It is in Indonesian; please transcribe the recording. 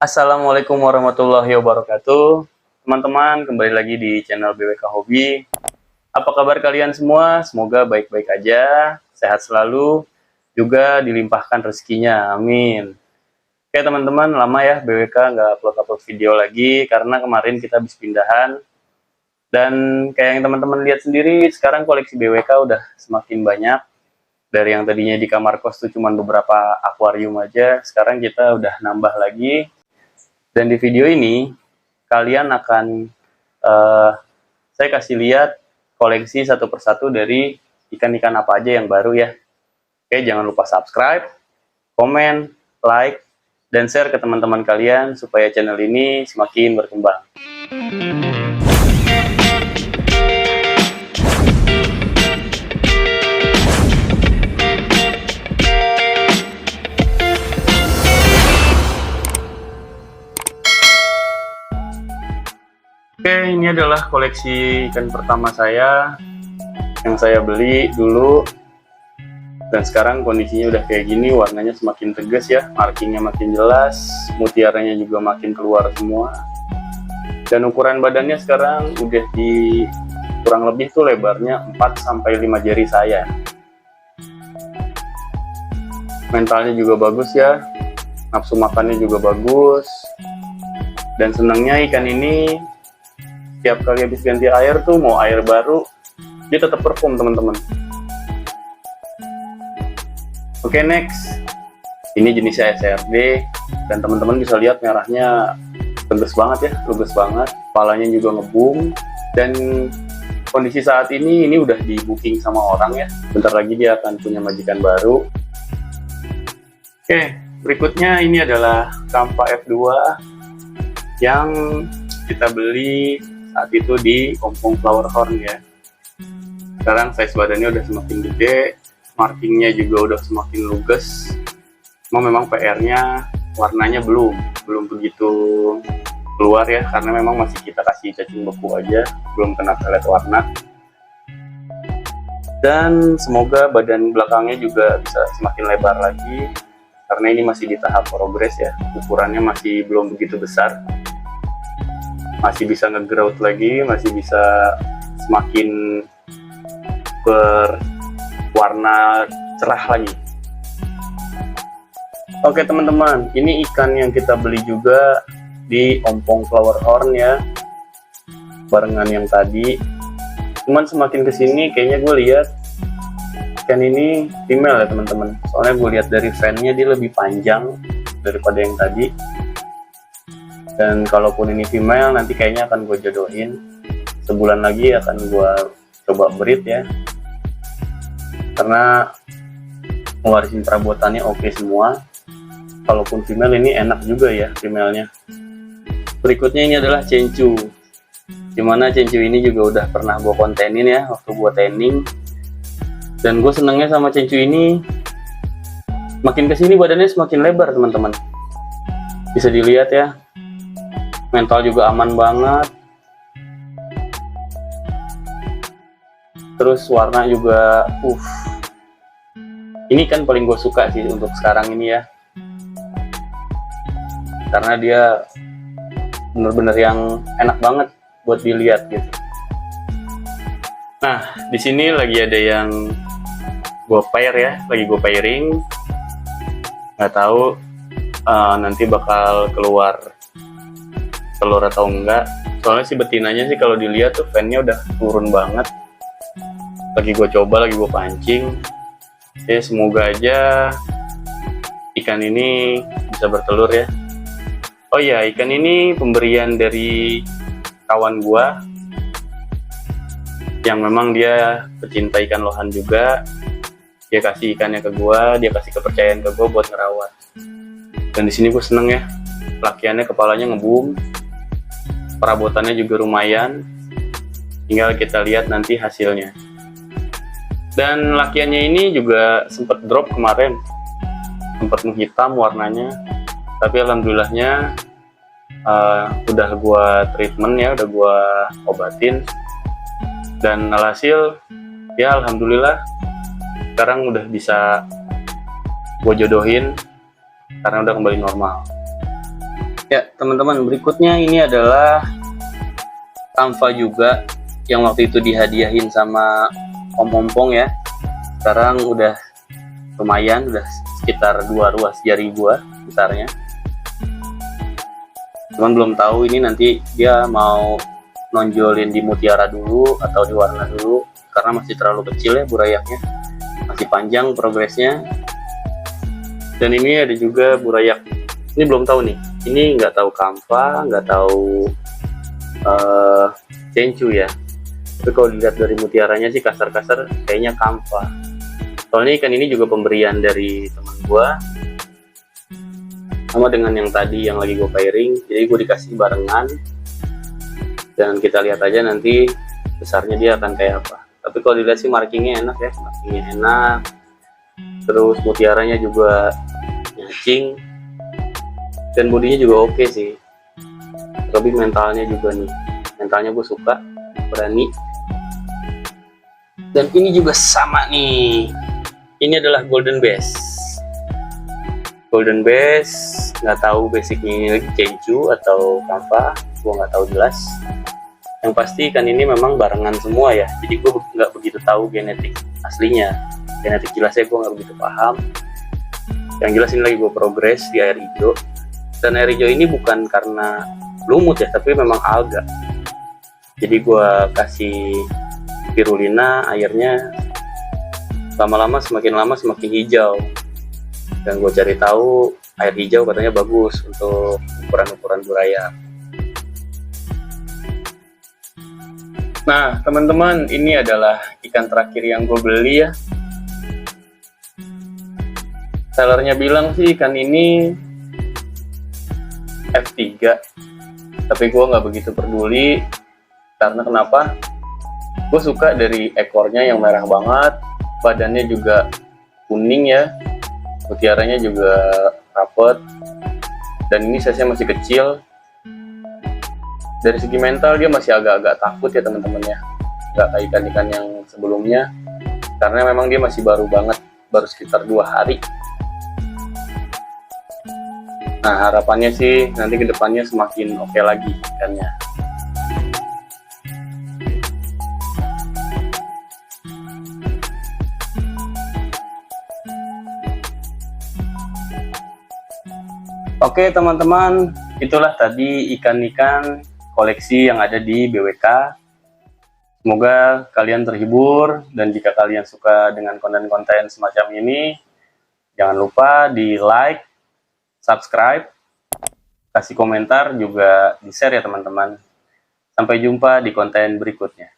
Assalamualaikum warahmatullahi wabarakatuh. Teman-teman, kembali lagi di channel BWK Hobi. Apa kabar kalian semua? Semoga baik-baik aja, sehat selalu, juga dilimpahkan rezekinya. Amin. Oke teman-teman, lama ya BWK nggak upload video lagi karena kemarin kita habis pindahan. Dan kayak yang teman-teman lihat sendiri, sekarang koleksi BWK udah semakin banyak. Dari yang tadinya di kamar kos tuh cuma beberapa akuarium aja, sekarang kita udah nambah lagi. Dan di video ini kalian akan saya kasih lihat koleksi satu persatu dari ikan-ikan apa aja yang baru ya. Oke, jangan lupa subscribe, komen, like, dan share ke teman-teman kalian supaya channel ini semakin berkembang. Oke, ini adalah koleksi ikan pertama saya yang saya beli dulu, dan sekarang kondisinya udah kayak gini, warnanya semakin tegas ya, markingnya makin jelas, mutiaranya juga makin keluar semua, dan ukuran badannya sekarang udah di kurang lebih tuh lebarnya 4-5 jari saya. Mentalnya juga bagus ya, nafsu makannya juga bagus, dan senangnya ikan ini tiap kali habis ganti air tuh, mau air baru, dia tetap perform teman-teman. Oke, next. Ini jenisnya SRD, dan teman-teman bisa lihat merahnya tegas banget ya, lugas banget. Kepalanya juga ngebum, dan kondisi saat ini udah di booking sama orang ya. Bentar lagi dia akan punya majikan baru. Oke, berikutnya ini adalah Kampa F2 yang kita beli saat itu di Ompong Flower Horn ya. Sekarang size badannya udah semakin gede, markingnya juga udah semakin lugas. Cuma memang PR-nya warnanya belum begitu keluar ya, karena memang masih kita kasih cacing beku aja, belum kena pelet warna. Dan semoga badan belakangnya juga bisa semakin lebar lagi, karena ini masih di tahap progres ya, ukurannya masih belum begitu besar. Masih bisa nge-growth lagi, masih bisa semakin berwarna cerah lagi. Oke teman-teman, ini ikan yang kita beli juga di Ompong Flower Horn ya, barengan yang tadi. Cuman semakin kesini kayaknya gue lihat ikan ini female ya teman-teman, soalnya gue lihat dari fan-nya dia lebih panjang daripada yang tadi. Dan kalaupun ini female, nanti kayaknya akan gue jodohin. Sebulan lagi akan gue coba breed ya, karena ngewarisin perabotannya oke semua. Kalaupun female ini enak juga ya femalenya. Berikutnya ini adalah Cencu, dimana Cencu ini juga udah pernah gue kontenin ya waktu gue tanning. Dan gue senengnya sama Cencu ini, makin kesini badannya semakin lebar teman-teman. Bisa dilihat ya, mental juga aman banget, terus warna juga ini kan paling gue suka sih untuk sekarang ini ya, karena dia bener-bener yang enak banget buat dilihat gitu. Nah, di sini lagi ada yang gue pair ya, lagi gue pairing, nggak tahu nanti bakal keluar telur atau enggak. Soalnya si betinanya sih kalau dilihat tuh fan-nya udah turun banget. Lagi gue coba, lagi gue pancing. Ya semoga aja ikan ini bisa bertelur ya. Oh iya, ikan ini pemberian dari kawan gue yang memang dia pecinta ikan lohan juga. Dia kasih ikannya ke gue, dia kasih kepercayaan ke gue buat ngerawat. Dan di sini gue seneng ya, lakiannya kepalanya ngebum, perabotannya juga lumayan, tinggal kita lihat nanti hasilnya. Dan lakiannya ini juga sempat drop kemarin, sempat menghitam warnanya, tapi alhamdulillahnya udah gua treatment ya, udah gua obatin, dan alhasil ya alhamdulillah sekarang udah bisa gua jodohin karena udah kembali normal. Ya teman-teman, berikutnya ini adalah kamfa juga yang waktu itu dihadiahin sama Om Pompong ya. Sekarang udah lumayan, udah sekitar 2 ruas jari gua besarnya. Cuman belum tahu ini nanti dia mau nonjolin di mutiara dulu atau di warna dulu, karena masih terlalu kecil ya burayaknya, masih panjang progresnya. Dan ini ada juga burayak, ini belum tahu nih, ini nggak tahu kamfa, nggak tahu cencu ya, tapi kalau dilihat dari mutiaranya sih kasar-kasar kayaknya kamfa. Soalnya ikan ini juga pemberian dari teman gua, sama dengan yang tadi yang lagi gue pairing, jadi gue dikasih barengan, dan kita lihat aja nanti besarnya dia akan kayak apa. Tapi kalau dilihat sih markingnya enak ya, markingnya enak, terus mutiaranya juga nyacing, dan bodinya juga oke sih. Lebih mentalnya juga nih, mentalnya gue suka, berani. Dan ini juga sama nih, ini adalah golden bass. Golden bass, nggak tahu basicnya ini lagi cencu atau kamfa, gue nggak tahu jelas. Yang pasti ikan ini memang barengan semua ya, jadi gue nggak begitu tahu genetik aslinya, genetik jelasnya gue nggak begitu paham. Yang jelas ini lagi gue progres di air hijau, dan air hijau ini bukan karena lumut ya, tapi memang alga. Jadi gue kasih spirulina, airnya lama-lama semakin hijau. Dan gue cari tahu air hijau katanya bagus untuk ukuran-ukuran burayak. Nah teman-teman, ini adalah ikan terakhir yang gue beli ya. Sellernya bilang sih ikan ini F3, tapi gue nggak begitu peduli. Karena kenapa? Gue suka dari ekornya yang merah banget, badannya juga kuning ya, mutiaranya juga rapet, dan ini size-nya masih kecil. Dari segi mental dia masih agak-agak takut ya teman-teman ya, nggak kayak ikan-ikan yang sebelumnya, karena memang dia masih baru banget, baru sekitar 2 hari. Nah harapannya sih nanti kedepannya semakin oke lagi ikannya. Oke teman-teman, itulah tadi ikan-ikan koleksi yang ada di BWK. Semoga kalian terhibur, dan jika kalian suka dengan konten-konten semacam ini, jangan lupa di like, subscribe, kasih komentar, juga di share ya teman-teman. Sampai jumpa di konten berikutnya.